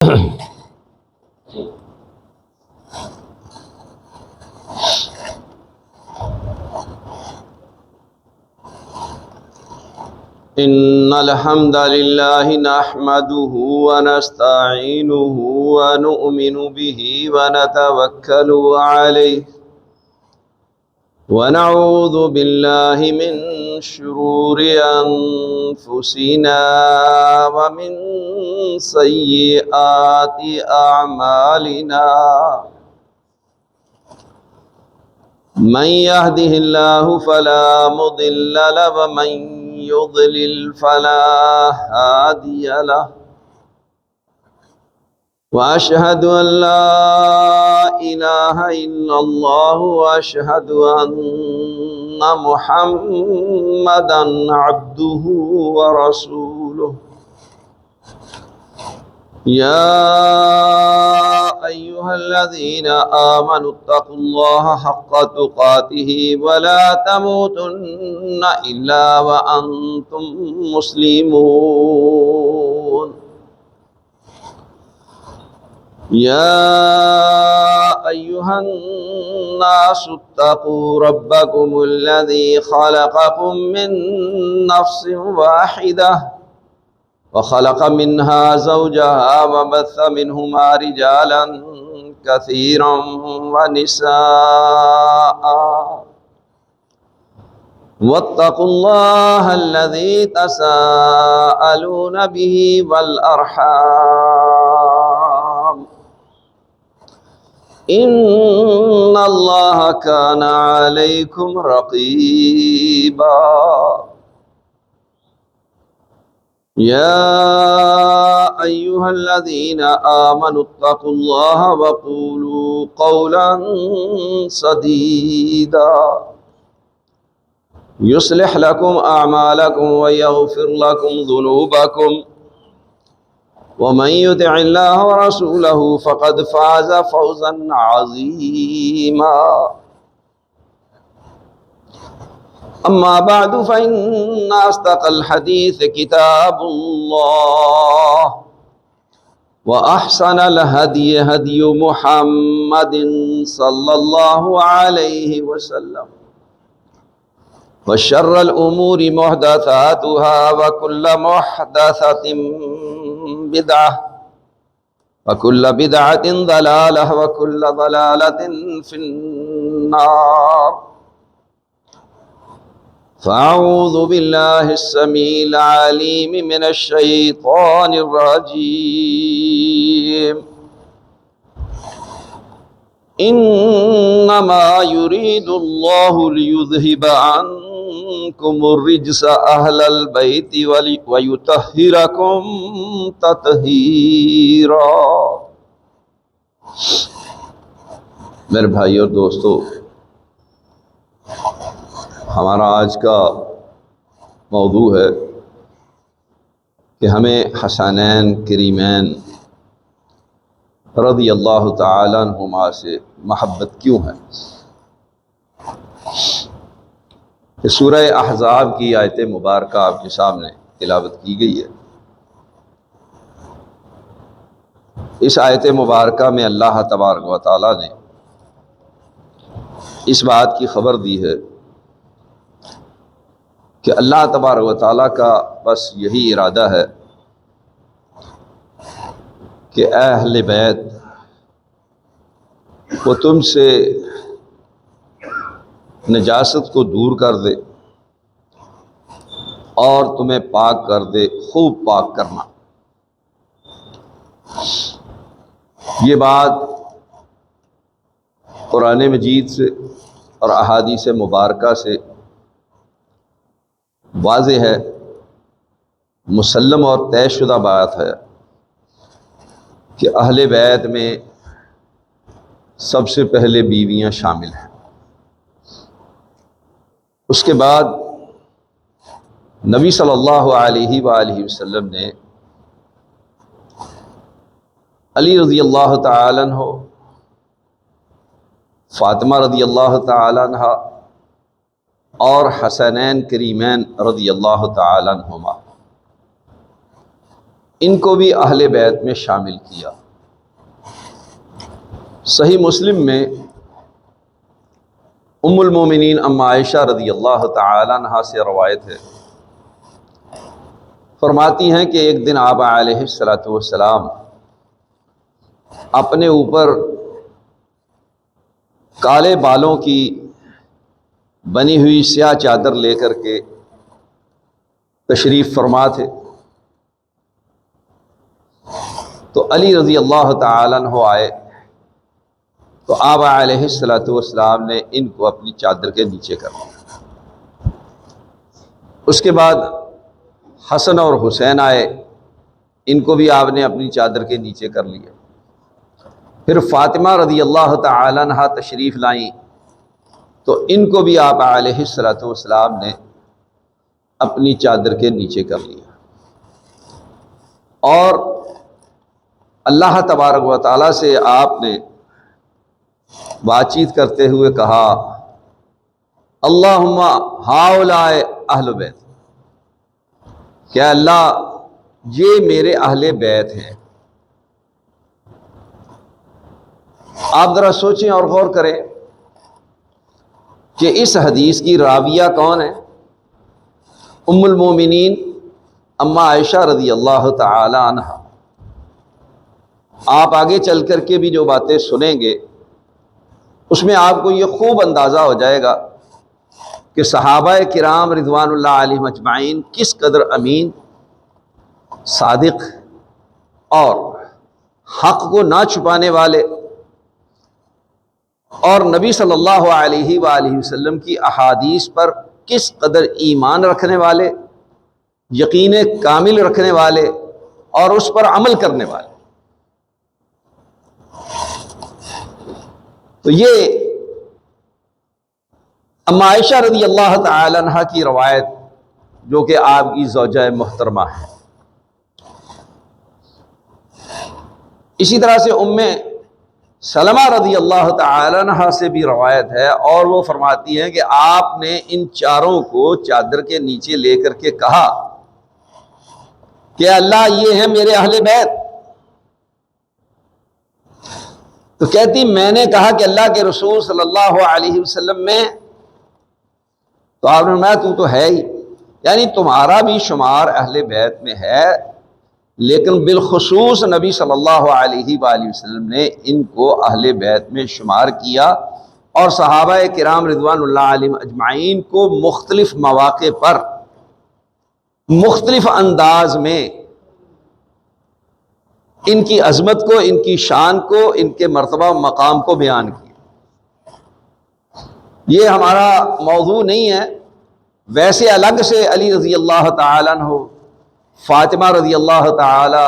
إن الحمد لله نحمده ونستعينه ونؤمن به ونتوكل عليه ونعوذ بالله من شرور أنفسنا ومن سيئات أعمالنا من يهده الله فلا مضل له ومن يضلل فلا هادي له وأشهد أن لا إله إلا الله وأشهد أن محمدا عبده ورسوله يا أيها الذين آمنوا اتقوا الله حق تقاته ولا تموتن إلا وأنتم مسلمون يا أيها الناس اتقوا ربكم الذي خلقكم من نفس واحدة وخلق منها زوجها وبث منهما رجالا كثيرا ونساء واتقوا الله الذي تساءلون به والأرحام إن الله كان عليكم رقيبا يا أيها الذين آمنوا اتقوا الله وقولوا قولا سديدا يصلح لكم أعمالكم ويغفر لكم ذنوبكم ومن يطع الله ورسوله فقد فاز فوزا عظيما أما بعد فإن أصدق الحديث كتاب الله وأحسن الهدي هدي محمد صلى الله عليه وسلم وشر الأمور محدثاتها وكل محدثة بدعة وكل بدعة ضلالة وكل ضلالة في النار فأعوذ بالله السميع العليم من الشيطان الرجيم إنما يريد الله ليذهب عنكم الرجس أهل البيت ويطهركم تطہیرا۔ میرے بھائی اور دوستو، ہمارا آج کا موضوع ہے کہ ہمیں حسنین کریمین رضی اللہ تعالیٰ عنہما سے محبت کیوں ہے۔ کہ سورہ احزاب کی آیت مبارکہ آپ کے سامنے تلاوت کی گئی ہے۔ اس آیت مبارکہ میں اللہ تبارک و تعالیٰ نے اس بات کی خبر دی ہے کہ اللہ تبارک و تعالیٰ کا بس یہی ارادہ ہے کہ اے اہل بیت، وہ تم سے نجاست کو دور کر دے اور تمہیں پاک کر دے، خوب پاک کرنا۔ یہ بات قرآن مجید سے اور احادیث مبارکہ سے واضح ہے، مسلم اور طے شدہ بات ہے کہ اہل بیت میں سب سے پہلے بیویاں شامل ہیں۔ اس کے بعد نبی صلی اللہ علیہ وآلہ وسلم نے علی رضی اللہ تعالیٰ عنہ، فاطمہ رضی اللہ تعالیٰ عنہ اور حسنین کریمین رضی اللہ تعالیٰ عنہما ان کو بھی اہل بیت میں شامل کیا۔ صحیح مسلم میں ام المومنین ام عائشہ رضی اللہ تعالی عنہا سے روایت ہے، فرماتی ہیں کہ ایک دن آپ علیہ الصلوۃ والسلام اپنے اوپر کالے بالوں کی بنی ہوئی سیاہ چادر لے کر کے تشریف فرما تھے، تو علی رضی اللہ تعالی عنہ آئے تو آپ علیہ الصلوۃ والسلام نے ان کو اپنی چادر کے نیچے کر لیا۔ اس کے بعد حسن اور حسین آئے، ان کو بھی آپ نے اپنی چادر کے نیچے کر لیا۔ پھر فاطمہ رضی اللہ تعالی عنہا تشریف لائیں تو ان کو بھی آپ علیہ الصلوۃ والسلام نے اپنی چادر کے نیچے کر لیا، اور اللہ تبارک و تعالیٰ سے آپ نے بات چیت کرتے ہوئے کہا اللہم ہؤلاء اہل بیت، کہ اللہ یہ میرے اہل بیت ہیں۔ آپ ذرا سوچیں اور غور کریں کہ اس حدیث کی راویہ کون ہے؟ ام المومنین اما عائشہ رضی اللہ تعالی عنہ۔ آپ آگے چل کر کے بھی جو باتیں سنیں گے اس میں آپ کو یہ خوب اندازہ ہو جائے گا کہ صحابہ کرام رضوان اللہ علیہم اجمعین کس قدر امین، صادق اور حق کو نہ چھپانے والے، اور نبی صلی اللہ علیہ وآلہ وسلم کی احادیث پر کس قدر ایمان رکھنے والے، یقین کامل رکھنے والے اور اس پر عمل کرنے والے۔ تو یہ ام عائشہ رضی اللہ تعالی عنہ کی روایت جو کہ آپ کی زوجہ محترمہ ہے۔ اسی طرح سے ام سلمہ رضی اللہ تعالی عنہ سے بھی روایت ہے، اور وہ فرماتی ہیں کہ آپ نے ان چاروں کو چادر کے نیچے لے کر کے کہا کہ اللہ یہ ہے میرے اہل بیت۔ تو کہتی میں نے کہا کہ اللہ کے رسول صلی اللہ علیہ وسلم میں، تو آپ نے فرمایا تو ہے ہی، یعنی تمہارا بھی شمار اہل بیت میں ہے، لیکن بالخصوص نبی صلی اللہ علیہ وآلہ وسلم نے ان کو اہل بیت میں شمار کیا، اور صحابہ کرام رضوان اللہ علیہم اجمعین کو مختلف مواقع پر مختلف انداز میں ان کی عظمت کو، ان کی شان کو، ان کے مرتبہ و مقام کو بیان کیا۔ یہ ہمارا موضوع نہیں ہے، ویسے الگ سے علی رضی اللہ تعالیٰ عنہ، فاطمہ رضی اللہ تعالی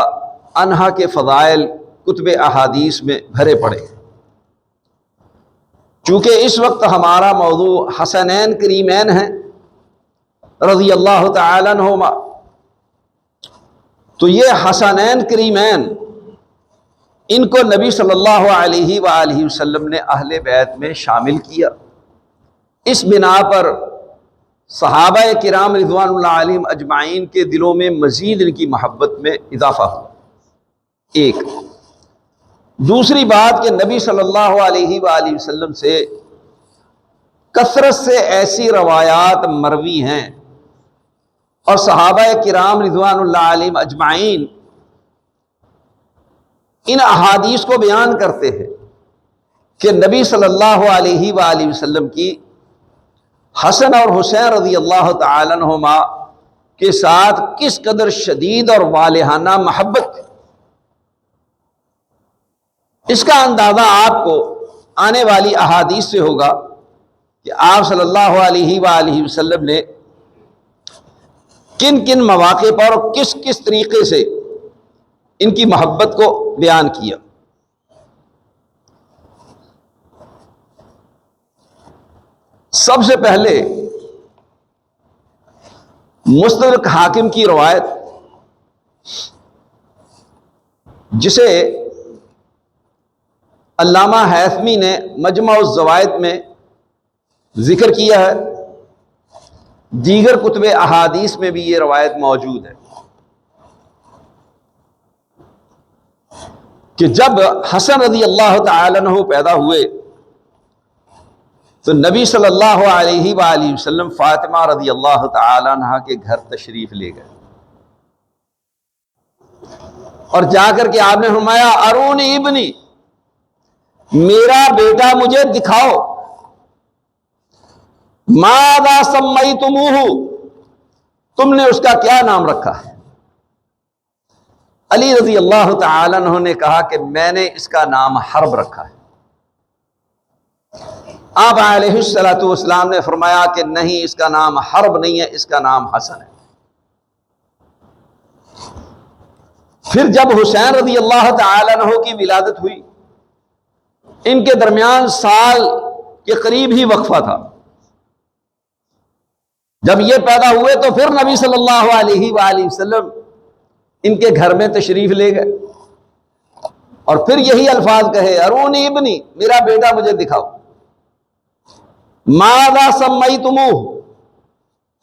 عنہا کے فضائل کتب احادیث میں بھرے پڑے۔ چونکہ اس وقت ہمارا موضوع حسنین کریمین ہے رضی اللہ تعالی عنہما، تو یہ حسنین کریمین ان کو نبی صلی اللہ علیہ وآلہ وسلم نے اہل بیت میں شامل کیا۔ اس بنا پر صحابہ کرام رضوان اللہ علیہم اجمعین کے دلوں میں مزید ان کی محبت میں اضافہ ہوا۔ ایک دوسری بات کہ نبی صلی اللہ علیہ وآلہ وسلم سے کثرت سے ایسی روایات مروی ہیں، اور صحابہ کرام رضوان اللہ علیہم اجمعین ان احادیث کو بیان کرتے ہیں کہ نبی صلی اللہ علیہ وآلہ وسلم کی حسن اور حسین رضی اللہ تعالی عنہما کے ساتھ کس قدر شدید اور والہانہ محبت ہے۔ اس کا اندازہ آپ کو آنے والی احادیث سے ہوگا کہ آپ صلی اللہ علیہ وآلہ وسلم نے کن کن مواقع پر اور کس کس طریقے سے ان کی محبت کو بیان کیا۔ سب سے پہلے مستدرک حاکم کی روایت، جسے علامہ حیثمی نے مجمع الزوائد میں ذکر کیا ہے، دیگر کتب احادیث میں بھی یہ روایت موجود ہے۔ کہ جب حسن رضی اللہ تعالی عنہ پیدا ہوئے تو نبی صلی اللہ علیہ وآلہ وسلم فاطمہ رضی اللہ تعالی عنہ کے گھر تشریف لے گئے اور جا کر کے آپ نے فرمایا ارونی ابنی، میرا بیٹا مجھے دکھاؤ، ماذا سمیتموہ، تم نے اس کا کیا نام رکھا ہے؟ علی رضی اللہ تعالی عنہ نے کہا کہ میں نے اس کا نام حرب رکھا ہے۔ آپ علیہ الصلوۃ والسلام نے فرمایا کہ نہیں، اس کا نام حرب نہیں ہے، اس کا نام حسن ہے۔ پھر جب حسین رضی اللہ تعالی عنہ کی ولادت ہوئی، ان کے درمیان سال کے قریب ہی وقفہ تھا۔ جب یہ پیدا ہوئے تو پھر نبی صلی اللہ علیہ وآلہ وسلم ان کے گھر میں تشریف لے گئے اور پھر یہی الفاظ کہے ارونی ابنی، میرا بیٹا مجھے دکھاؤ، ماذا سمیتموہ،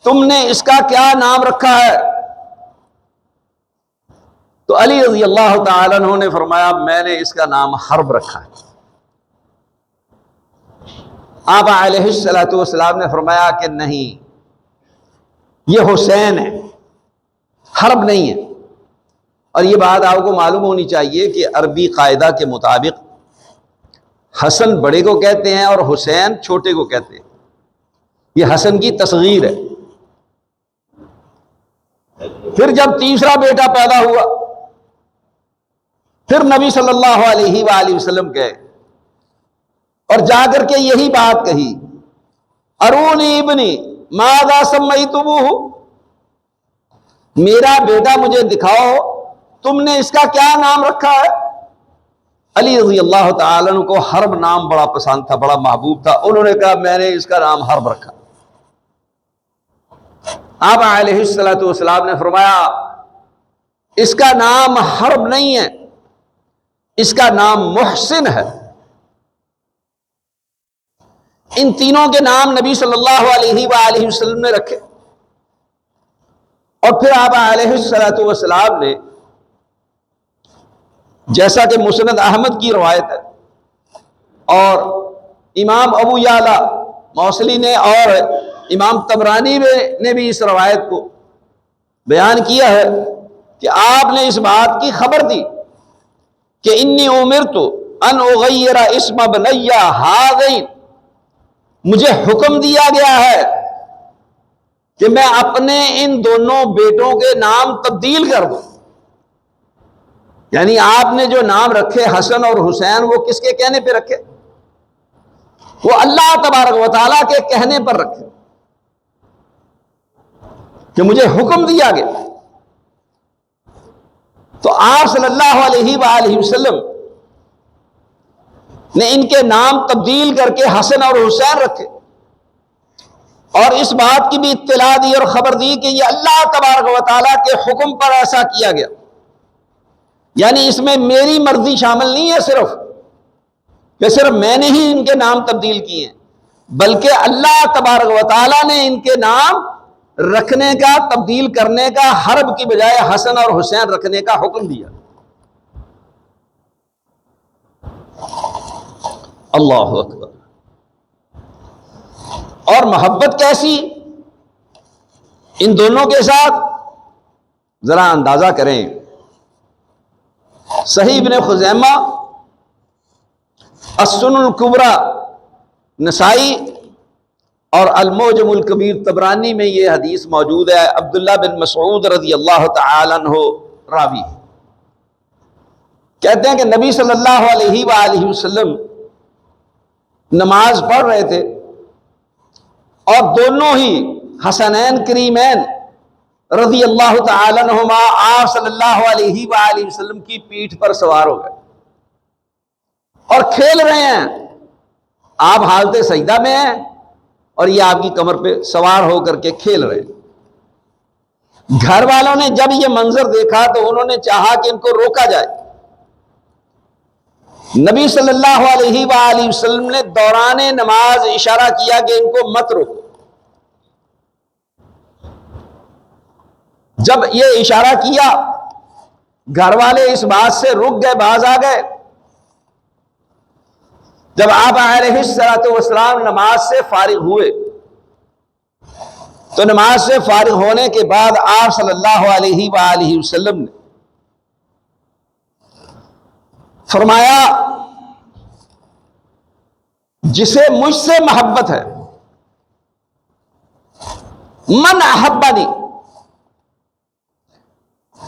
تم نے اس کا کیا نام رکھا ہے؟ تو علی رضی اللہ تعالی عنہ نے فرمایا میں نے اس کا نام حرب رکھا ہے۔ آپ علیہ الصلوۃ والسلام نے فرمایا کہ نہیں، یہ حسین ہے، حرب نہیں ہے۔ اور یہ بات آپ کو معلوم ہونی چاہیے کہ عربی قاعدہ کے مطابق حسن بڑے کو کہتے ہیں اور حسین چھوٹے کو کہتے ہیں۔ یہ حسن کی تصغیر ہے۔ پھر جب تیسرا بیٹا پیدا ہوا، پھر نبی صلی اللہ علیہ وآلہ وسلم گئے اور جا کر کے یہی بات کہی ارونی ابنی ماذا سمیتموہ، میرا بیٹا مجھے دکھاؤ، تم نے اس کا کیا نام رکھا ہے؟ علی رضی اللہ تعالیٰ عنہ کو حرب نام بڑا پسند تھا، بڑا محبوب تھا، انہوں نے کہا میں نے اس کا نام حرب رکھا۔ آپ علیہ الصلوۃ والسلام نے فرمایا اس کا نام حرب نہیں ہے، اس کا نام محسن ہے۔ ان تینوں کے نام نبی صلی اللہ علیہ وآلہ وسلم نے رکھے اور پھر آپ علیہ الصلوۃ والسلام نے، جیسا کہ مسند احمد کی روایت ہے اور امام ابو یعلا موصلی نے اور امام طبرانی نے بھی اس روایت کو بیان کیا ہے کہ آپ نے اس بات کی خبر دی کہ انی امرت ان اغیر اسم بنی ہذین، مجھے حکم دیا گیا ہے کہ میں اپنے ان دونوں بیٹوں کے نام تبدیل کر دوں۔ یعنی آپ نے جو نام رکھے حسن اور حسین، وہ کس کے کہنے پہ رکھے؟ وہ اللہ تبارک و تعالیٰ کے کہنے پر رکھے کہ مجھے حکم دیا گیا۔ تو آپ صلی اللہ علیہ وآلہ وسلم نے ان کے نام تبدیل کر کے حسن اور حسین رکھے اور اس بات کی بھی اطلاع دی اور خبر دی کہ یہ اللہ تبارک و تعالیٰ کے حکم پر ایسا کیا گیا۔ یعنی اس میں میری مرضی شامل نہیں ہے صرف کہ صرف میں نے ہی ان کے نام تبدیل کیے ہیں، بلکہ اللہ تبارک و تعالیٰ نے ان کے نام رکھنے کا، تبدیل کرنے کا، حرب کی بجائے حسن اور حسین رکھنے کا حکم دیا۔ اللہ اکبر۔ اور محبت کیسی ان دونوں کے ساتھ، ذرا اندازہ کریں۔ صحیح ابن خزیمہ، السنن الکبریٰ نسائی اور المعجم الکبیر طبرانی میں یہ حدیث موجود ہے۔ عبداللہ بن مسعود رضی اللہ تعالی عنہ راوی کہتے ہیں کہ نبی صلی اللہ علیہ وآلہ وسلم نماز پڑھ رہے تھے اور دونوں ہی حسنین کریمین رضی اللہ تعالی عنہما آپ صلی اللہ علیہ وآلہ وسلم کی پیٹھ پر سوار ہو گئے اور کھیل رہے ہیں۔ آپ حالت سجدہ میں ہیں اور یہ آپ کی کمر پہ سوار ہو کر کے کھیل رہے ہیں۔ گھر والوں نے جب یہ منظر دیکھا تو انہوں نے چاہا کہ ان کو روکا جائے۔ نبی صلی اللہ علیہ وآلہ وسلم نے دوران نماز اشارہ کیا کہ ان کو مت روکو۔ جب یہ اشارہ کیا گھر والے اس بات سے رک گئے، باز آ گئے۔ جب آپ علیہ الصلوۃ والسلام نماز سے فارغ ہوئے تو نماز سے فارغ ہونے کے بعد آپ صلی اللہ علیہ وآلہ وسلم نے فرمایا جسے مجھ سے محبت ہے، من احبنی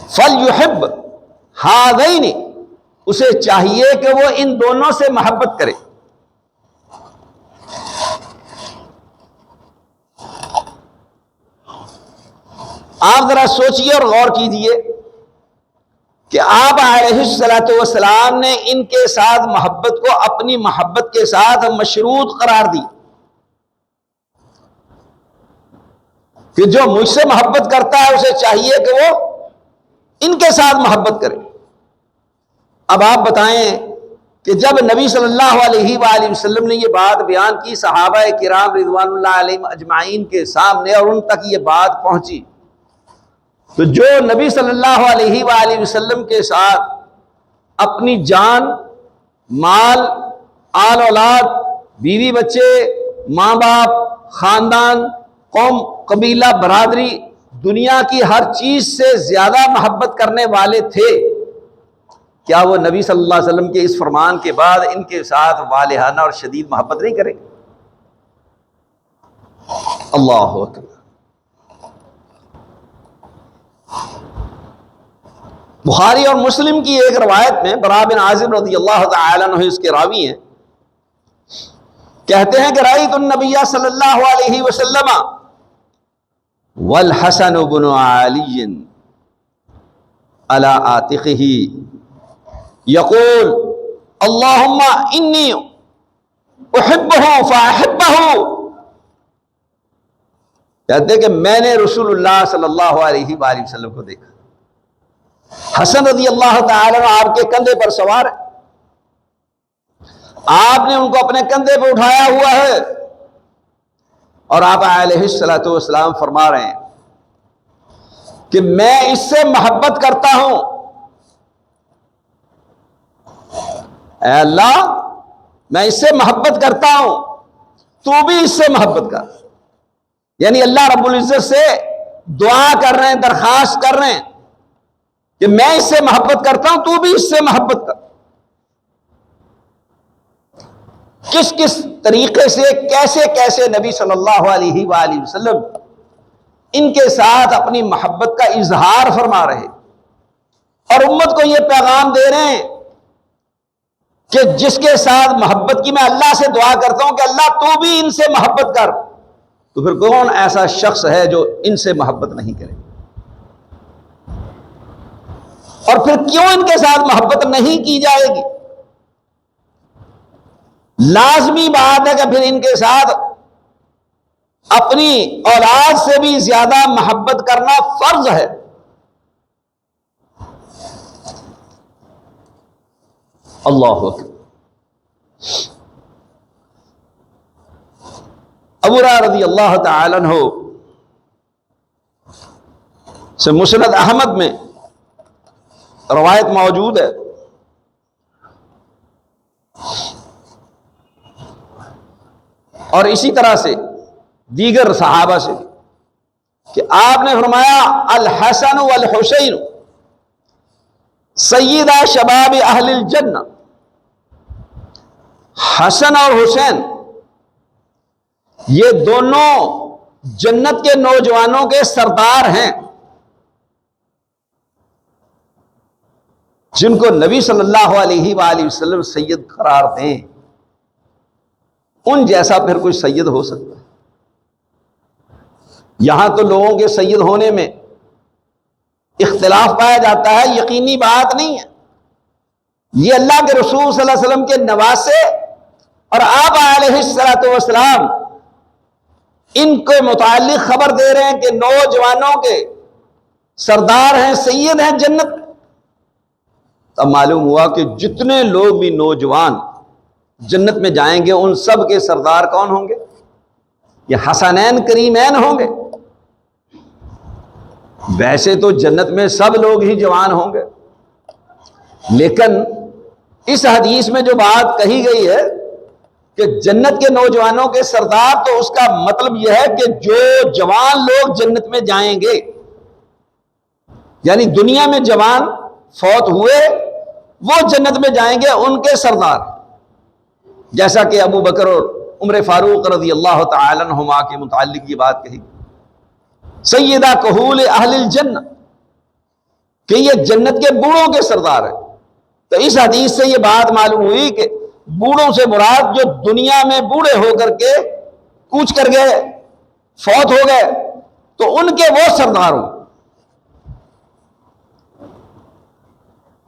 فلیحب ہذین، اسے چاہیے کہ وہ ان دونوں سے محبت کرے۔ آپ ذرا سوچئے اور غور کیجئے کہ آپ علیہ الصلوۃ والسلام نے ان کے ساتھ محبت کو اپنی محبت کے ساتھ مشروط قرار دی کہ جو مجھ سے محبت کرتا ہے اسے چاہیے کہ وہ ان کے ساتھ محبت کرے۔ اب آپ بتائیں کہ جب نبی صلی اللہ علیہ وآلہ وسلم نے یہ بات بیان کی صحابہ کرام رضوان اللہ علیہم اجمعین کے سامنے اور ان تک یہ بات پہنچی، تو جو نبی صلی اللہ علیہ وآلہ وسلم کے ساتھ اپنی جان، مال، آل اولاد، بیوی بچے، ماں باپ، خاندان، قوم، قبیلہ، برادری، دنیا کی ہر چیز سے زیادہ محبت کرنے والے تھے، کیا وہ نبی صلی اللہ علیہ وسلم کے اس فرمان کے بعد ان کے ساتھ والہانہ اور شدید محبت نہیں کریں گے؟ اللہ اکبر۔ بخاری اور مسلم کی ایک روایت میں براء بن عازب رضی اللہ تعالی عنہ اس کے راوی ہیں، کہتے ہیں کہ رأیت النبی صلی اللہ علیہ وسلم والحسن بن علی علی عاتقہ یقول اللہم انی احبہ فاحبہ، کہتے ہیں کہ میں نے رسول اللہ صلی اللہ علیہ وآلہ وسلم کو دیکھا، حسن رضی اللہ تعالی عنہ آپ کے کندھے پر سوار ہے، آپ نے ان کو اپنے کندھے پہ اٹھایا ہوا ہے اور آپ علیہ الصلوۃ والسلام فرما رہے ہیں کہ میں اس سے محبت کرتا ہوں، اے اللہ میں اس سے محبت کرتا ہوں، تو بھی اس سے محبت کر۔ یعنی اللہ رب العزت سے دعا کر رہے ہیں، درخواست کر رہے ہیں کہ میں اس سے محبت کرتا ہوں، تو بھی اس سے محبت کر۔ کس کس طریقے سے کیسے کیسے نبی صلی اللہ علیہ وآلہ وسلم ان کے ساتھ اپنی محبت کا اظہار فرما رہے اور امت کو یہ پیغام دے رہے ہیں کہ جس کے ساتھ محبت کی میں اللہ سے دعا کرتا ہوں کہ اللہ تو بھی ان سے محبت کر، تو پھر کون ایسا شخص ہے جو ان سے محبت نہیں کرے؟ اور پھر کیوں ان کے ساتھ محبت نہیں کی جائے گی؟ لازمی بات ہے کہ پھر ان کے ساتھ اپنی اولاد سے بھی زیادہ محبت کرنا فرض ہے۔ اللہ اکبر۔ ابو ہریرہ رضی اللہ تعالی عنہ سے مسند احمد میں روایت موجود ہے، اور اسی طرح سے دیگر صحابہ سے کہ آپ نے فرمایا الحسن والحسین سیدہ شباب اہل الجنہ، حسن اور حسین یہ دونوں جنت کے نوجوانوں کے سردار ہیں، جن کو نبی صلی اللہ علیہ وآلہ وسلم سید قرار دیں، ان جیسا پھر کوئی سید ہو سکتا ہے؟ یہاں تو لوگوں کے سید ہونے میں اختلاف پایا جاتا ہے، یقینی بات نہیں ہے، یہ اللہ کے رسول صلی اللہ علیہ وسلم کے نواسے اور آپ علیہ الصلوۃ والسلام ان کے متعلق خبر دے رہے ہیں کہ نوجوانوں کے سردار ہیں، سید ہیں جنت میں۔ تب معلوم ہوا کہ جتنے لوگ بھی نوجوان جنت میں جائیں گے ان سب کے سردار کون ہوں گے؟ یہ حسنین کریمین ہوں گے۔ ویسے تو جنت میں سب لوگ ہی جوان ہوں گے، لیکن اس حدیث میں جو بات کہی گئی ہے کہ جنت کے نوجوانوں کے سردار، تو اس کا مطلب یہ ہے کہ جو جوان لوگ جنت میں جائیں گے، یعنی دنیا میں جوان فوت ہوئے وہ جنت میں جائیں گے، ان کے سردار، جیسا کہ ابو بکر اور عمر فاروق رضی اللہ تعالی عنہما کے متعلق یہ بات کہی، سیدہ کہول اہل الجنہ، کہ یہ جنت کے بوڑھوں کے سردار ہیں۔ تو اس حدیث سے یہ بات معلوم ہوئی کہ بوڑھوں سے مراد جو دنیا میں بوڑھے ہو کر کے کوچ کر گئے، فوت ہو گئے، تو ان کے وہ سردار ہوں۔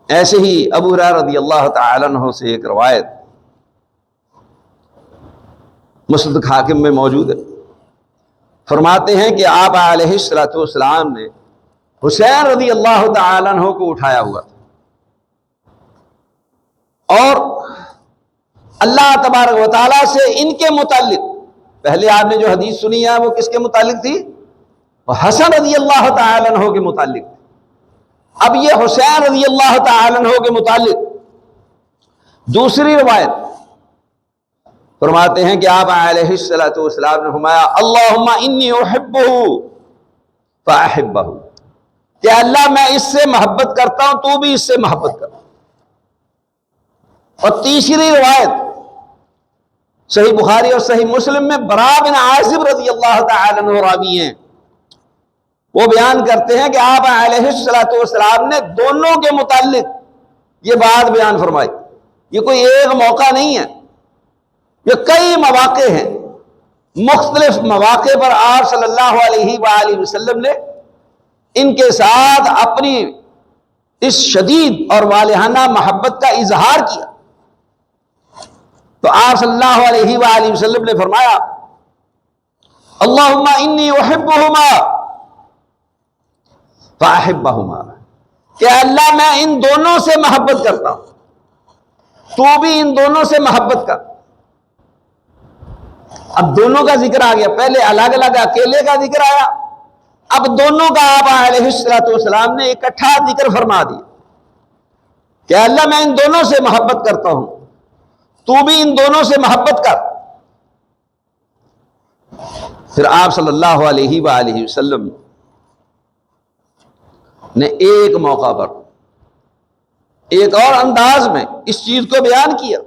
ایسے ہی ابو ہریرہ رضی اللہ تعالی عنہ سے ایک روایت مسند حاکم میں موجود ہے، فرماتے ہیں کہ آپ علیہ الصلوۃ والسلام نے حسین رضی اللہ تعالی عنہ کو اٹھایا ہوا تھا، اور اللہ تبارک و تعالیٰ سے ان کے متعلق، پہلے آپ نے جو حدیث سنی ہے وہ کس کے متعلق تھی؟ وہ حسن رضی اللہ تعالی عنہ کے متعلق تھی۔ اب یہ حسین رضی اللہ تعالی عنہ کے متعلق دوسری روایت فرماتے ہیں کہ آپ علیہ الصلوۃ والسلام نے فرمایا اللہم انی احبہ فاحبہ، کہ اللہ میں اس سے محبت کرتا ہوں، تو بھی اس سے محبت کر۔ اور تیسری روایت صحیح بخاری اور صحیح مسلم میں براء بن عازب رضی اللہ تعالی عنہ راوی ہیں، وہ بیان کرتے ہیں کہ آپ علیہ الصلوۃ والسلام نے دونوں کے متعلق یہ بات بیان فرمائی۔ یہ کوئی ایک موقع نہیں ہے، یہ کئی مواقع ہیں، مختلف مواقع پر آپ صلی اللہ علیہ وآلہ وسلم نے ان کے ساتھ اپنی اس شدید اور والہانہ محبت کا اظہار کیا۔ تو آپ صلی اللہ علیہ وآلہ وسلم نے فرمایا اللہم انی احبہما فاحبہما، کہ اللہ میں ان دونوں سے محبت کرتا ہوں، تو بھی ان دونوں سے محبت کر۔ اب دونوں کا ذکر آ گیا، پہلے الگ الگ اکیلے کا ذکر آیا، اب دونوں کا آپ علیہ الصلوۃ والسلام نے اکٹھا ذکر فرما دیا کہ اللہ میں ان دونوں سے محبت کرتا ہوں، تو بھی ان دونوں سے محبت کر۔ پھر آپ صلی اللہ علیہ وآلہ وسلم نے ایک موقع پر ایک اور انداز میں اس چیز کو بیان کیا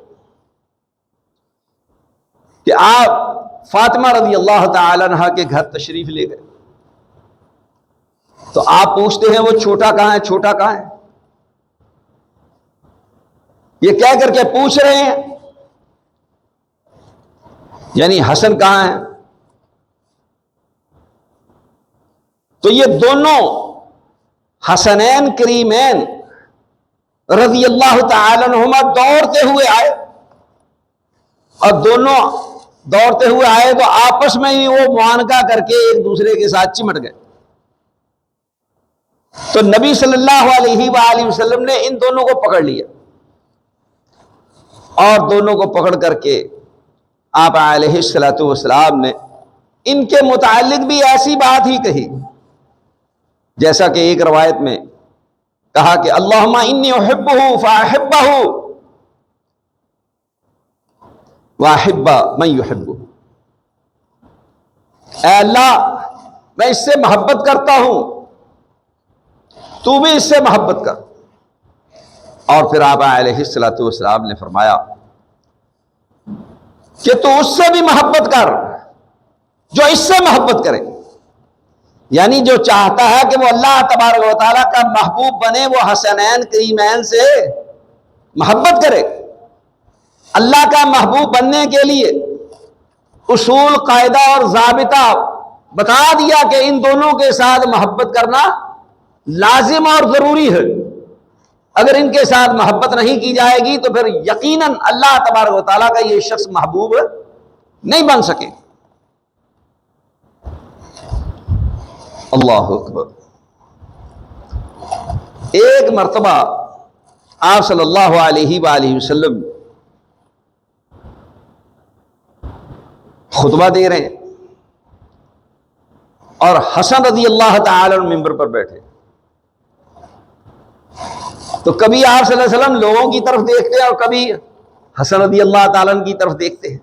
کہ آپ فاطمہ رضی اللہ تعالی عنہ کے گھر تشریف لے گئے، تو آپ پوچھتے ہیں وہ چھوٹا کہاں ہے، چھوٹا کہاں ہے، یہ کہہ کر کے پوچھ رہے ہیں، یعنی حسن کہاں ہے؟ تو یہ دونوں حسنین کریمین رضی اللہ تعالی عنہما دوڑتے ہوئے آئے، اور دونوں دوڑتے ہوئے آئے تو آپس میں ہی وہ معانقہ کر کے ایک دوسرے کے ساتھ چمٹ گئے۔ تو نبی صلی اللہ علیہ وآلہ وسلم نے ان دونوں کو پکڑ لیا، اور دونوں کو پکڑ کر کے آپ علیہ الصلوۃ والسلام نے ان کے متعلق بھی ایسی بات ہی کہی، جیسا کہ ایک روایت میں کہا کہ اللہم انی احبہ فاحبہ واحب من یحبہ، اے اللہ میں اس سے محبت کرتا ہوں، تو بھی اس سے محبت کر۔ اور پھر آپ علیہ الصلوۃ والسلام نے فرمایا کہ تو اس سے بھی محبت کر جو اس سے محبت کرے، یعنی جو چاہتا ہے کہ وہ اللہ تبارک و تعالیٰ کا محبوب بنے، وہ حسنین کریمین سے محبت کرے۔ اللہ کا محبوب بننے کے لیے اصول، قاعدہ اور ضابطہ بتا دیا کہ ان دونوں کے ساتھ محبت کرنا لازم اور ضروری ہے، اگر ان کے ساتھ محبت نہیں کی جائے گی تو پھر یقیناً اللہ تبارک و تعالیٰ کا یہ شخص محبوب نہیں بن سکے۔ اللہ اکبر۔ ایک مرتبہ آپ صلی اللہ علیہ وآلہ وسلم خطبہ دے رہے ہیں، اور حسن رضی اللہ تعالی عنہ ممبر پر بیٹھے، تو کبھی آپ صلی اللہ علیہ وسلم لوگوں کی طرف دیکھتے ہیں اور کبھی حسن رضی اللہ تعالیٰ عنہ کی طرف دیکھتے ہیں.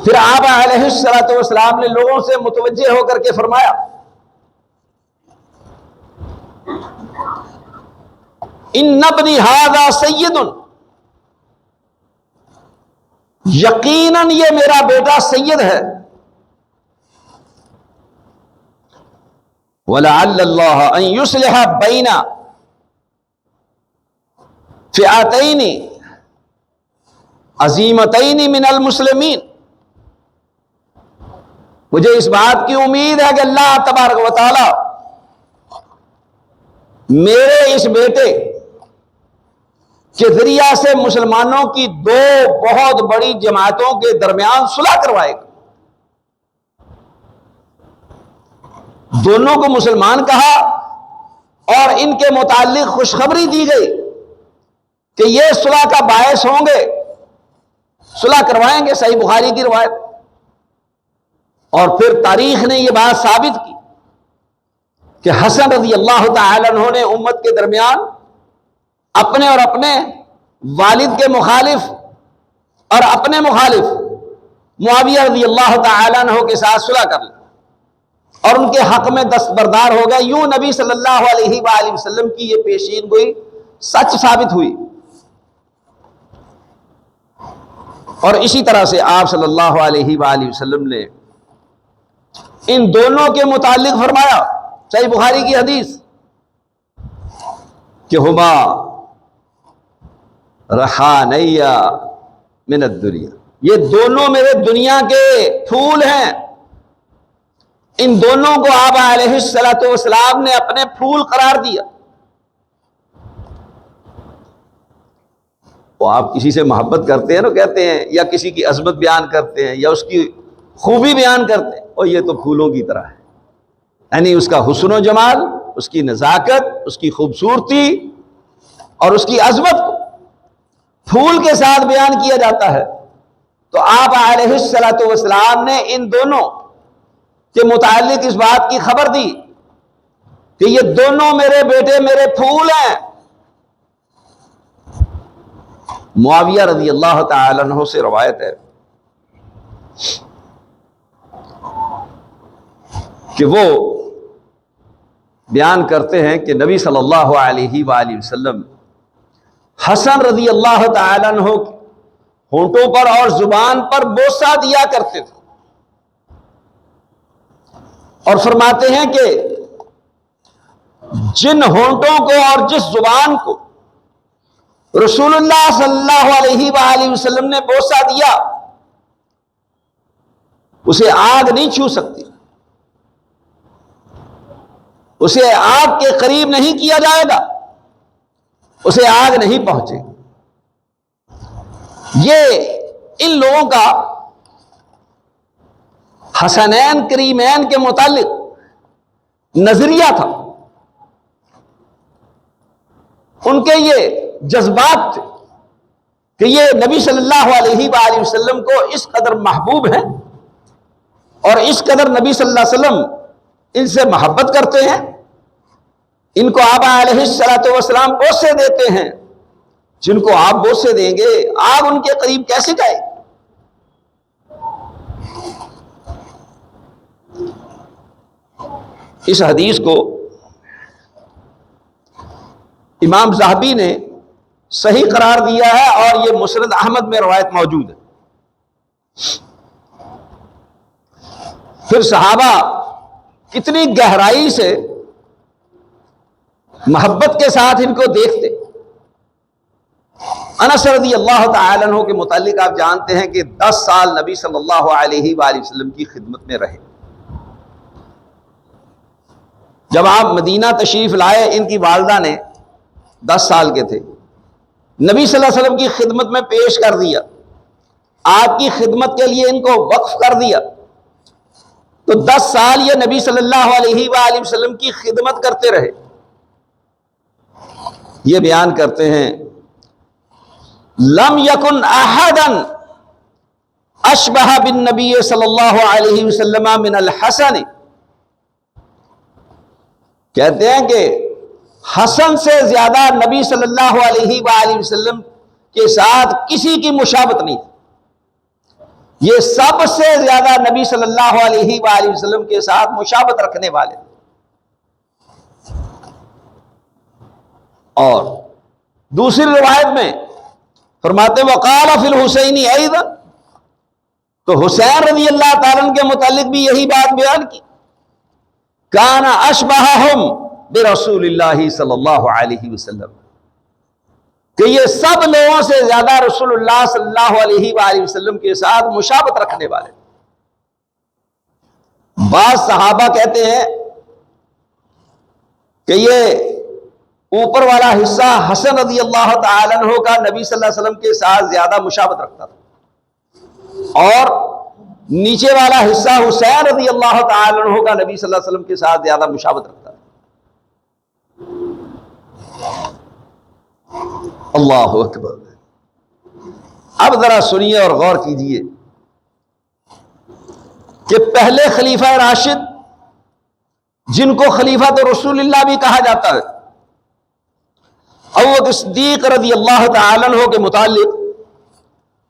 پھر آپ علیہ الصلوۃ والسلام نے لوگوں سے متوجہ ہو کر کے فرمایا ان ابنی ھذا سید، یقیناً یہ میرا بیٹا سید ہے، وَلَعَلَّ اللَّهَ أَن يُصْلِحَ بَيْنَ فِئَتَيْنِ عَظِیمَتَيْنِ مِنَ الْمُسْلِمِينَ. مجھے اس بات کی امید ہے کہ اللہ تبارک و تعالی میرے اس بیٹے کے ذریعہ سے مسلمانوں کی دو بہت بڑی جماعتوں کے درمیان صلح کروائے گا. دونوں کو مسلمان کہا اور ان کے متعلق خوشخبری دی گئی کہ یہ صلح کا باعث ہوں گے، صلح کروائیں گے. صحیح بخاری کی روایت. اور پھر تاریخ نے یہ بات ثابت کی کہ حسن رضی اللہ تعالی عنہ نے امت کے درمیان اپنے اور اپنے والد کے مخالف اور اپنے مخالف معاویہ رضی اللہ تعالی عنہ کے ساتھ صلح کر لی اور ان کے حق میں دستبردار ہو گئے. یوں نبی صلی اللہ علیہ وآلہ وسلم کی یہ پیشین گوئی سچ ثابت ہوئی. اور اسی طرح سے آپ صلی اللہ علیہ وآلہ وسلم نے ان دونوں کے متعلق فرمایا، صحیح بخاری کی حدیث، کہ ہما رحانی من الدنیا، یہ دونوں میرے دنیا کے پھول ہیں. ان دونوں کو آپ علیہ الصلوۃ والسلام نے اپنے پھول قرار دیا. وہ آپ کسی سے محبت کرتے ہیں نا، کہتے ہیں، یا کسی کی عظمت بیان کرتے ہیں یا اس کی خوبی بیان کرتے ہیں، اور یہ تو پھولوں کی طرح ہے. یعنی اس کا حسن و جمال، اس کی نزاکت، اس کی خوبصورتی اور اس کی عظمت کو پھول کے ساتھ بیان کیا جاتا ہے. تو آپ علیہ الصلوۃ والسلام نے ان دونوں کے متعلق اس بات کی خبر دی کہ یہ دونوں میرے بیٹے میرے پھول ہیں. معاویہ رضی اللہ تعالی عنہ سے روایت ہے کہ وہ بیان کرتے ہیں کہ نبی صلی اللہ علیہ وآلہ وسلم حسن رضی اللہ تعالی عنہ ہونٹوں پر اور زبان پر بوسہ دیا کرتے تھے اور فرماتے ہیں کہ جن ہونٹوں کو اور جس زبان کو رسول اللہ صلی اللہ علیہ وآلہ وسلم نے بوسہ دیا اسے آگ نہیں چھو سکتی، اسے آگ کے قریب نہیں کیا جائے گا، اسے آگ نہیں پہنچے. یہ ان لوگوں کا حسنین کریمین کے متعلق نظریہ تھا، ان کے یہ جذبات تھے کہ یہ نبی صلی اللہ علیہ وآلہ وسلم کو اس قدر محبوب ہیں اور اس قدر نبی صلی اللہ علیہ وسلم ان سے محبت کرتے ہیں. ان کو آپ علیہ الصلوۃ والسلام بوسے دیتے ہیں، جن کو آپ بوسے دیں گے آگ ان کے قریب کیسے جائے. اس حدیث کو امام ذہبی نے صحیح قرار دیا ہے اور یہ مسند احمد میں روایت موجود ہے. پھر صحابہ کتنی گہرائی سے محبت کے ساتھ ان کو دیکھتے. انس رضی اللہ تعالی عنہ کے متعلق آپ جانتے ہیں کہ 10 سال نبی صلی اللہ علیہ وآلہ وسلم کی خدمت میں رہے. جب آپ مدینہ تشریف لائے ان کی والدہ نے 10 سال کے تھے، نبی صلی اللہ علیہ وسلم کی خدمت میں پیش کر دیا، آپ کی خدمت کے لیے ان کو وقف کر دیا. تو 10 سال یہ نبی صلی اللہ علیہ وآلہ وسلم کی خدمت کرتے رہے. یہ بیان کرتے ہیں لم یکن احدا اشبہ بالنبی صلی اللہ علیہ وسلم من الحسن کہتے ہیں کہ حسن سے زیادہ نبی صلی اللہ علیہ وآلہ وسلم کے ساتھ کسی کی مشابہت نہیں تھی، یہ سب سے زیادہ نبی صلی اللہ علیہ وآلہ وسلم کے ساتھ مشابہت رکھنے والے. اور دوسری روایت میں فرماتے وقال فی الحسین ایضا، تو حسین رضی اللہ تعالیٰ عنہ کے متعلق بھی یہی بات بیان کی، کان اشبہہم برسول اللہ صلی اللہ علیہ وسلم، کہ یہ سب لوگوں سے زیادہ رسول اللہ صلی اللہ علیہ وآلہ وسلم کے ساتھ مشابہت رکھنے والے. بعض صحابہ کہتے ہیں کہ یہ اوپر والا حصہ حسن رضی اللہ تعالیٰ عنہ کا نبی صلی اللہ علیہ وسلم کے ساتھ زیادہ مشابہت رکھتا تھا، اور نیچے والا حصہ حسین رضی اللہ تعالیٰ عنہ کا نبی صلی اللہ علیہ وسلم کے ساتھ زیادہ مشابہت رکھتا تھا. اللہ اکبر. اب ذرا سنیے اور غور کیجئے کہ پہلے خلیفہ راشد جن کو خلیفہ تو رسول اللہ بھی کہا جاتا ہے، ابوبکر صدیق رضی اللہ تعالیٰ عنہ کے متعلق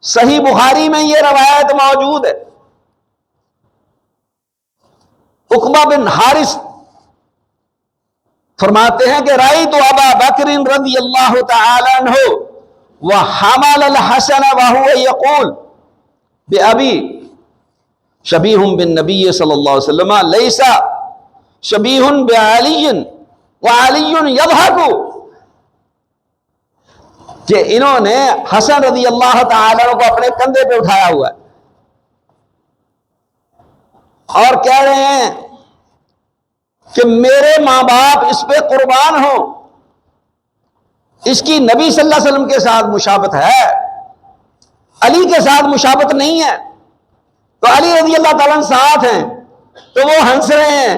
صحیح بخاری میں یہ روایت موجود ہے. عقبہ بن حارث فرماتے ہیں کہ رأیت ابا بکر رضی اللہ تعالیٰ عنہ وحمل الحسن وهو يقول بأبی شبیہ بالنبی صلی اللہ علیہ وسلم لیس شبیہ بعلی وعلی یضحک، کہ انہوں نے حسن رضی اللہ تعالیٰ عنہ کو اپنے کندھے پہ اٹھایا ہوا ہے اور کہہ رہے ہیں کہ میرے ماں باپ اس پہ قربان ہوں، اس کی نبی صلی اللہ علیہ وسلم کے ساتھ مشابہت ہے، علی کے ساتھ مشابہت نہیں ہے. تو علی رضی اللہ تعالیٰ عنہ ساتھ ہیں تو وہ ہنس رہے ہیں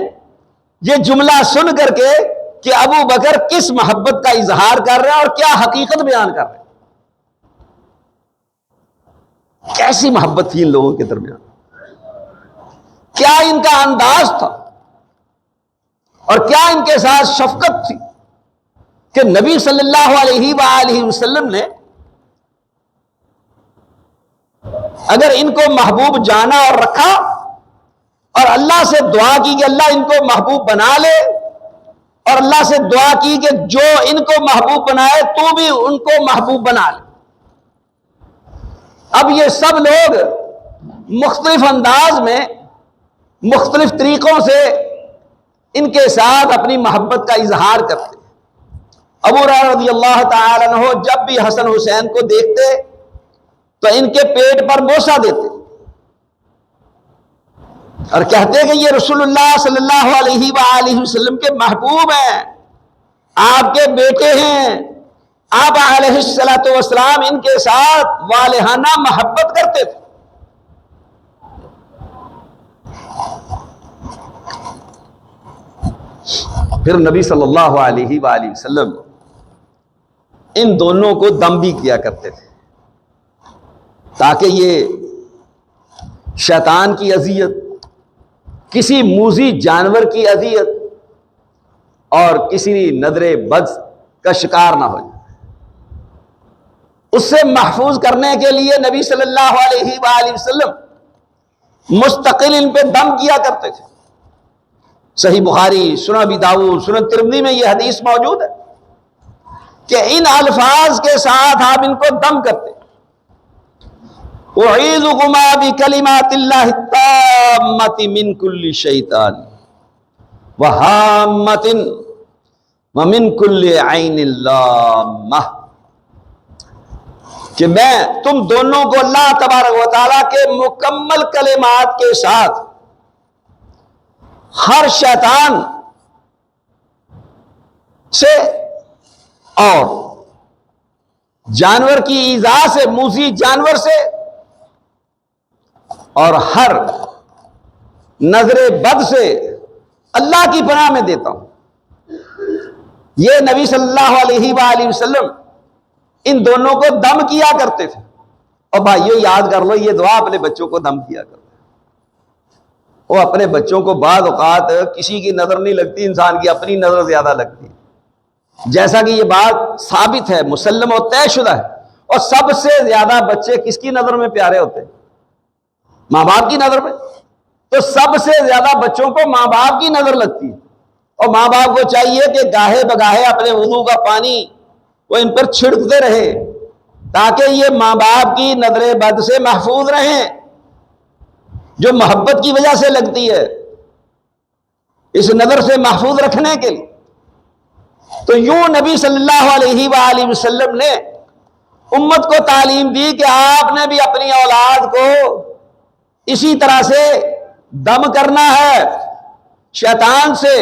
یہ جملہ سن کر کے کہ ابو بکر کس محبت کا اظہار کر رہے ہیں اور کیا حقیقت بیان کر رہے ہیں. کیسی محبت تھی ان لوگوں کے درمیان، کیا ان کا انداز تھا اور کیا ان کے ساتھ شفقت تھی کہ نبی صلی اللہ علیہ وآلہ وسلم نے اگر ان کو محبوب جانا اور رکھا اور اللہ سے دعا کی کہ اللہ ان کو محبوب بنا لے، اور اللہ سے دعا کی کہ جو ان کو محبوب بنائے تو بھی ان کو محبوب بنا لے. اب یہ سب لوگ مختلف انداز میں مختلف طریقوں سے ان کے ساتھ اپنی محبت کا اظہار کرتے. ابو ہریرہ رضی اللہ تعالی عنہ جب بھی حسن حسین کو دیکھتے تو ان کے پیٹ پر بوسہ دیتے اور کہتے کہ یہ رسول اللہ صلی اللہ علیہ وآلہ وسلم کے محبوب ہیں، آپ کے بیٹے ہیں. آپ علیہ الصلوۃ والسلام ان کے ساتھ والہانہ محبت کرتے تھے. پھر نبی صلی اللہ علیہ وآلہ وسلم ان دونوں کو دم بھی کیا کرتے تھے تاکہ یہ شیطان کی اذیت، کسی موذی جانور کی اذیت اور کسی نظر بد کا شکار نہ ہو جائے. اس سے محفوظ کرنے کے لیے نبی صلی اللہ علیہ وآلہ وسلم مستقل ان پہ دم کیا کرتے تھے. صحیح بخاری، سنن ابی داؤد، سنن ترمذی میں یہ حدیث موجود ہے کہ ان الفاظ کے ساتھ آپ ان کو دم کرتے. اعیذکما بکلمات اللہ التامۃ من کل شیطان وہامۃ ومن کل عین لامہ، کہ میں تم دونوں کو اللہ تبارک و تعالیٰ کے مکمل کلمات کے ساتھ ہر شیطان سے اور جانور کی ایذا سے، موذی جانور سے، اور ہر نظر بد سے اللہ کی پناہ میں دیتا ہوں. یہ نبی صلی اللہ علیہ وآلہ وسلم ان دونوں کو دم کیا کرتے تھے. اور بھائیو یاد کر لو، یہ دعا اپنے بچوں کو دم کیا کرو. وہ اپنے بچوں کو بعض اوقات کسی کی نظر نہیں لگتی، انسان کی اپنی نظر زیادہ لگتی ہے، جیسا کہ یہ بات ثابت ہے، مسلم و طے شدہ ہے۔ اور سب سے زیادہ بچے کس کی نظر میں پیارے ہوتے ہیں؟ ماں باپ کی نظر میں۔ تو سب سے زیادہ بچوں کو ماں باپ کی نظر لگتی ہے، اور ماں باپ کو چاہیے کہ گاہے بگاہے اپنے وضو کا پانی وہ ان پر چھڑکتے رہے، تاکہ یہ ماں باپ کی نظر بد سے محفوظ رہیں، جو محبت کی وجہ سے لگتی ہے، اس نظر سے محفوظ رکھنے کے لیے۔ تو یوں نبی صلی اللہ علیہ وآلہ وسلم نے امت کو تعلیم دی کہ آپ نے بھی اپنی اولاد کو اسی طرح سے دم کرنا ہے، شیطان سے،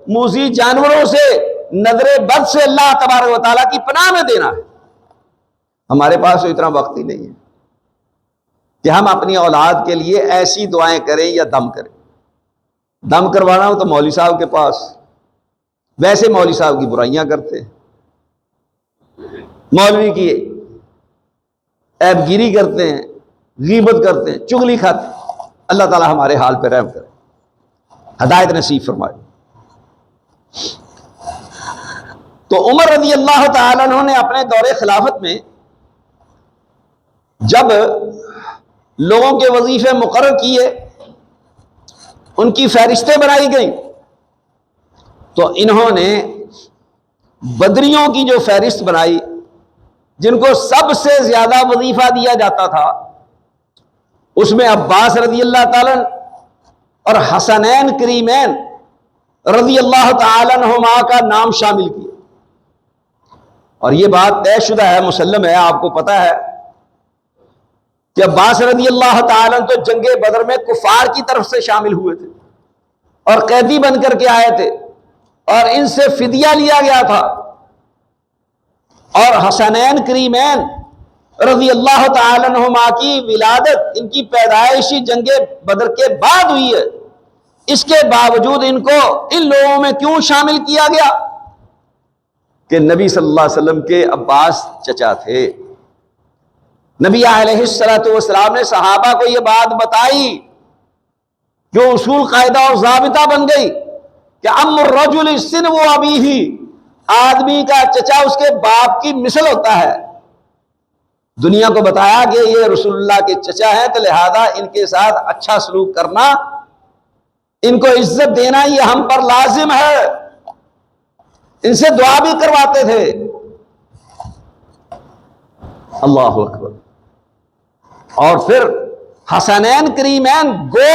موذی جانوروں سے، نظر بد سے اللہ تبارک و تعالیٰ کی پناہ میں دینا ہے۔ ہمارے پاس تو اتنا وقت ہی نہیں ہے کہ ہم اپنی اولاد کے لیے ایسی دعائیں کریں یا دم کریں۔ دم کروانا ہو تو مولوی صاحب کے پاس، ویسے مولوی صاحب کی برائیاں کرتے ہیں، مولوی کی عیب گیری کرتے ہیں، غیبت کرتے ہیں، چغلی کھاتے ہیں۔ اللہ تعالی ہمارے حال پہ رحم کرے، ہدایت نصیب فرمائے۔ تو عمر رضی اللہ تعالیٰ عنہ نے اپنے دور خلافت میں جب لوگوں کے وظیفے مقرر کیے، ان کی فہرستیں بنائی گئیں، تو انہوں نے بدریوں کی جو فہرست بنائی، جن کو سب سے زیادہ وظیفہ دیا جاتا تھا، اس میں عباس رضی اللہ تعالیٰ اور حسنین کریمین رضی اللہ تعالیٰ عنہما کا نام شامل کیا۔ اور یہ بات طے شدہ ہے، مسلم ہے، آپ کو پتہ ہے کہ عباس رضی اللہ تعالیٰ تو جنگ بدر میں کفار کی طرف سے شامل ہوئے تھے اور قیدی بن کر کے آئے تھے، اور ان سے فدیہ لیا گیا تھا۔ اور حسنین کریمین رضی اللہ تعالیٰ عنہما کی ولادت، ان کی پیدائش جنگ بدر کے بعد ہوئی ہے، اس کے باوجود ان کو ان لوگوں میں کیوں شامل کیا گیا؟ کہ نبی صلی اللہ علیہ وسلم کے عباس چچا تھے۔ نبی علیہ السلام نے صحابہ کو یہ بات بتائی، جو اصول قاعدہ اور ضابطہ بن گئی کہ عم الرجل سنو ابیہ، آدمی کا چچا اس کے باپ کی مثل ہوتا ہے۔ دنیا کو بتایا کہ یہ رسول اللہ کے چچا ہیں، تو لہذا ان کے ساتھ اچھا سلوک کرنا، ان کو عزت دینا یہ ہم پر لازم ہے۔ ان سے دعا بھی کرواتے تھے۔ اللہ اکبر۔ اور پھر حسنین کریمین گو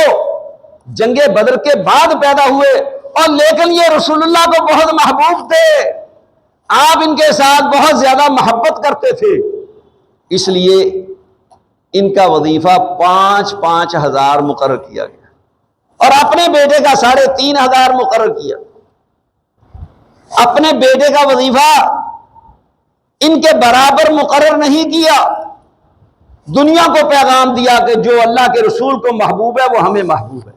جنگ بدر کے بعد پیدا ہوئے، اور لیکن یہ رسول اللہ کو بہت محبوب تھے، آپ ان کے ساتھ بہت زیادہ محبت کرتے تھے، اس لیے ان کا وظیفہ 5,000 مقرر کیا گیا، اور اپنے بیٹے کا 3,500 مقرر کیا۔ اپنے بیٹے کا وظیفہ ان کے برابر مقرر نہیں کیا، دنیا کو پیغام دیا کہ جو اللہ کے رسول کو محبوب ہے وہ ہمیں محبوب ہے،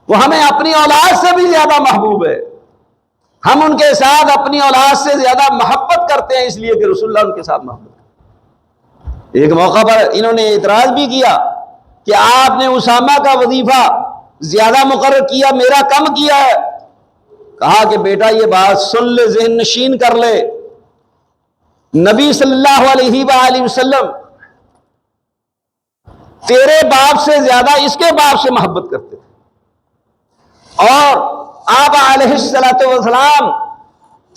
وہ ہمیں اپنی اولاد سے بھی زیادہ محبوب ہے، ہم ان کے ساتھ اپنی اولاد سے زیادہ محبت کرتے ہیں، اس لیے کہ رسول اللہ ان کے ساتھ محبوب ہے۔ ایک موقع پر انہوں نے اعتراض بھی کیا کہ آپ نے اسامہ کا وظیفہ زیادہ مقرر کیا، میرا کم کیا ہے۔ کہا کہ بیٹا یہ بات سن لے، ذہن نشین کر لے، نبی صلی اللہ علیہ وآلہ وسلم تیرے باپ سے زیادہ اس کے باپ سے محبت کرتے تھے، اور آپ علیہ السلام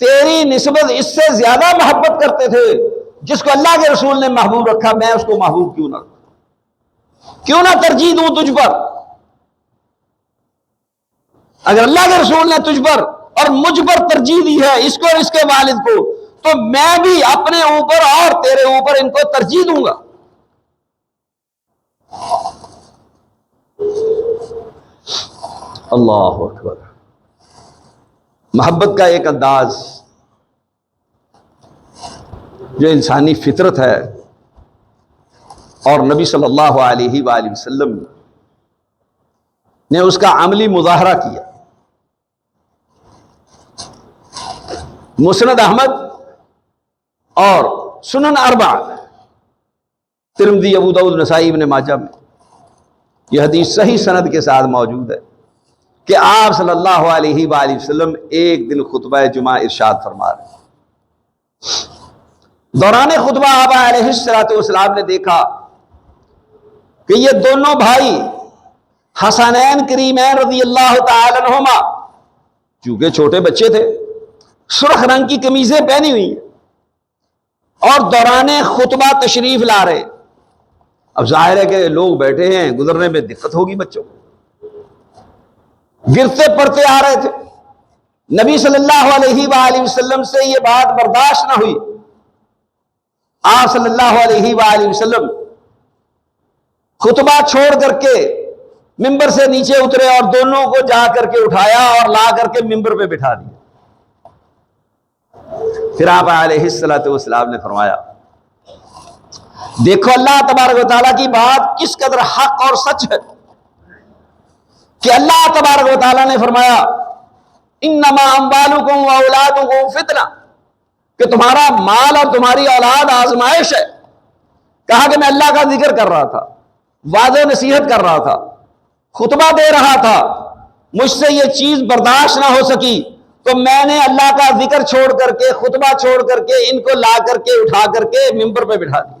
تیری نسبت اس سے زیادہ محبت کرتے تھے، جس کو اللہ کے رسول نے محبوب رکھا میں اس کو محبوب کیوں نہ رکھوں، کیوں نہ ترجیح دوں تجھ پر؟ اگر اللہ کے رسول نے تجھ پر اور مجھ پر ترجیح دی ہے، اس کو اور اس کے والد کو، تو میں بھی اپنے اوپر اور تیرے اوپر ان کو ترجیح دوں گا۔ اللہ اکبر۔ محبت کا ایک انداز جو انسانی فطرت ہے، اور نبی صلی اللہ علیہ وآلہ وسلم نے اس کا عملی مظاہرہ کیا۔ مسند احمد اور سنن اربعہ، ترمذی، ابو داؤد، نسائی، ابن ماجہ میں یہ حدیث صحیح سند کے ساتھ موجود ہے کہ آپ صلی اللہ علیہ وآلہ وسلم ایک دن خطبہ جمعہ ارشاد فرما رہے ہیں۔ دوران خطبہ آپ علیہ السلام نے دیکھا کہ یہ دونوں بھائی حسنین کریمین رضی اللہ تعالی عنہما، چونکہ چھوٹے بچے تھے، سرخ رنگ کی قمیضیں پہنی ہوئی ہیں اور دوران خطبہ تشریف لا رہے۔ اب ظاہر ہے کہ لوگ بیٹھے ہیں، گزرنے میں دقت ہوگی، بچوں گرتے پڑتے آ رہے تھے۔ نبی صلی اللہ علیہ وآلہ وسلم سے یہ بات برداشت نہ ہوئی۔ آپ صلی اللہ علیہ وآلہ وسلم خطبہ چھوڑ کر کے ممبر سے نیچے اترے اور دونوں کو جا کر کے اٹھایا اور لا کر کے ممبر پہ بٹھا دیا۔ پھر آپ علیہ السلام نے فرمایا، دیکھو اللہ تبارک و تعالیٰ کی بات کس قدر حق اور سچ ہے کہ اللہ تبارک و تعالیٰ نے فرمایا انما اموالکم واولادکم فتنہ، کہ تمہارا مال اور تمہاری اولاد آزمائش ہے۔ کہا کہ میں اللہ کا ذکر کر رہا تھا، وعظ و نصیحت کر رہا تھا، خطبہ دے رہا تھا، مجھ سے یہ چیز برداشت نہ ہو سکی تو میں نے اللہ کا ذکر چھوڑ کر کے، خطبہ چھوڑ کر کے، ان کو لا کر کے اٹھا کر کے ممبر پہ بٹھا دیا۔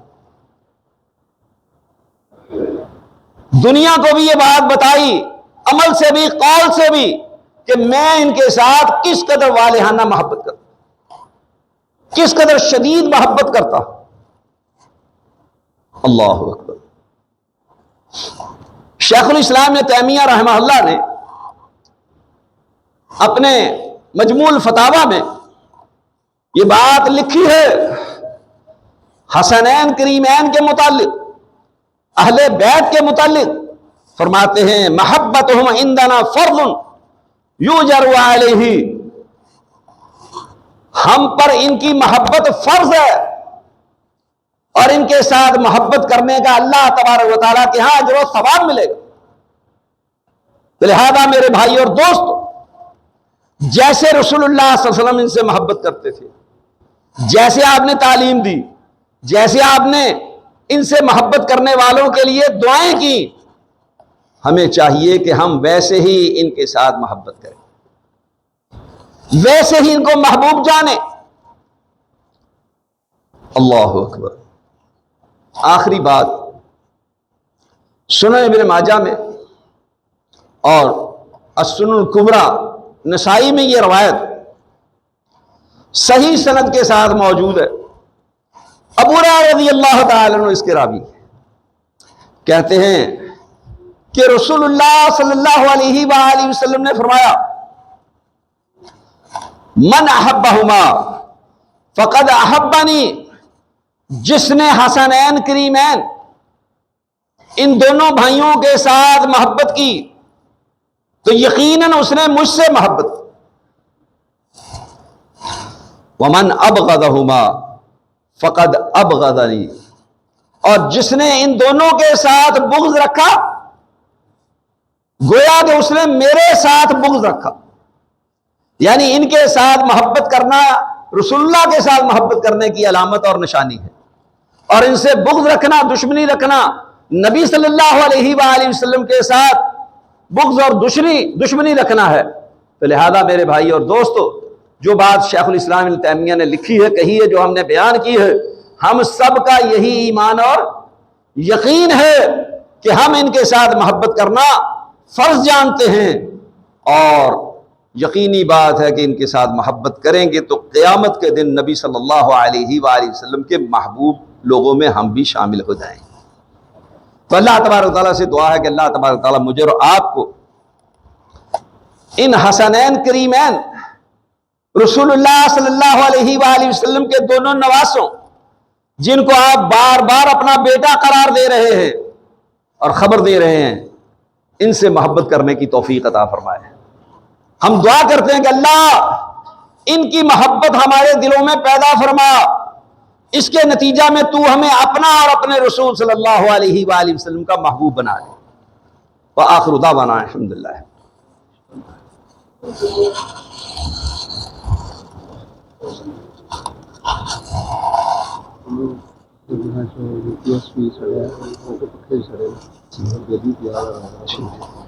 دنیا کو بھی یہ بات بتائی، عمل سے بھی، قول سے بھی، کہ میں ان کے ساتھ کس قدر والہانہ محبت کرتا ہوں، کس قدر شدید محبت کرتا ہوں۔ اللہ اکبر۔ شیخ الاسلام تیمیہ رحمہ اللہ نے اپنے مجموع الفتاوی میں یہ بات لکھی ہے حسنین کریمین کے متعلق، اہل بیت کے متعلق، فرماتے ہیں محبتہم عندنا فرض یوجر علیہ، ہم پر ان کی محبت فرض ہے اور ان کے ساتھ محبت کرنے کا اللہ تبارک و تعالیٰ کے ہاں اجر و ثواب ملے گا۔ لہذا میرے بھائی اور دوست، جیسے رسول اللہ صلی اللہ علیہ وسلم ان سے محبت کرتے تھے، جیسے آپ نے تعلیم دی، جیسے آپ نے ان سے محبت کرنے والوں کے لیے دعائیں کی، ہمیں چاہیے کہ ہم ویسے ہی ان کے ساتھ محبت کریں، ویسے ہی ان کو محبوب جانیں۔ اللہ اکبر۔ آخری بات، سنن ابن ماجہ میں اور السنن الکبریٰ نسائی میں یہ روایت صحیح سند کے ساتھ موجود ہے۔ ابو ہریرہ رضی اللہ تعالیٰ عنہ اس کے راوی کہتے ہیں کہ رسول اللہ صلی اللہ علیہ وآلہ وسلم نے فرمایا من احبہما فقد احبنی، جس نے حسنین کریمین ان دونوں بھائیوں کے ساتھ محبت کی تو یقیناً اس نے مجھ سے محبت کی۔ ومن ابغضہما فقد ابغضنی، اور جس نے ان دونوں کے ساتھ بغض رکھا گویا کہ اس نے میرے ساتھ بغض رکھا۔ یعنی ان کے ساتھ محبت کرنا رسول اللہ کے ساتھ محبت کرنے کی علامت اور نشانی ہے، اور ان سے بغض رکھنا، دشمنی رکھنا، نبی صلی اللہ علیہ وآلہ وسلم کے ساتھ بغض اور دشمنی رکھنا ہے۔ تو لہذا میرے بھائی اور دوستو، جو بات شیخ الاسلام ابن تیمیہ نے لکھی ہے، کہی ہے، جو ہم نے بیان کی ہے، ہم سب کا یہی ایمان اور یقین ہے کہ ہم ان کے ساتھ محبت کرنا فرض جانتے ہیں، اور یقینی بات ہے کہ ان کے ساتھ محبت کریں گے تو قیامت کے دن نبی صلی اللہ علیہ وآلہ وسلم کے محبوب لوگوں میں ہم بھی شامل ہو جائیں گے۔ تو اللہ تبارک تعالیٰ سے دعا ہے کہ اللہ تبارک تعالیٰ مجھے اور آپ کو ان حسنین کریمین رسول اللہ صلی اللہ علیہ وآلہ وسلم کے دونوں نواسوں، جن کو آپ بار بار اپنا بیٹا قرار دے رہے ہیں اور خبر دے رہے ہیں، ان سے محبت کرنے کی توفیق عطا فرمائے۔ ہم دعا کرتے ہیں کہ اللہ ان کی محبت ہمارے دلوں میں پیدا فرما، اس کے نتیجہ میں تو ہمیں اپنا اور اپنے رسول صلی اللہ علیہ وآلہ وسلم کا محبوب بنا لے۔ وآخر دعوانا الحمدللہ۔ USB ٹھیک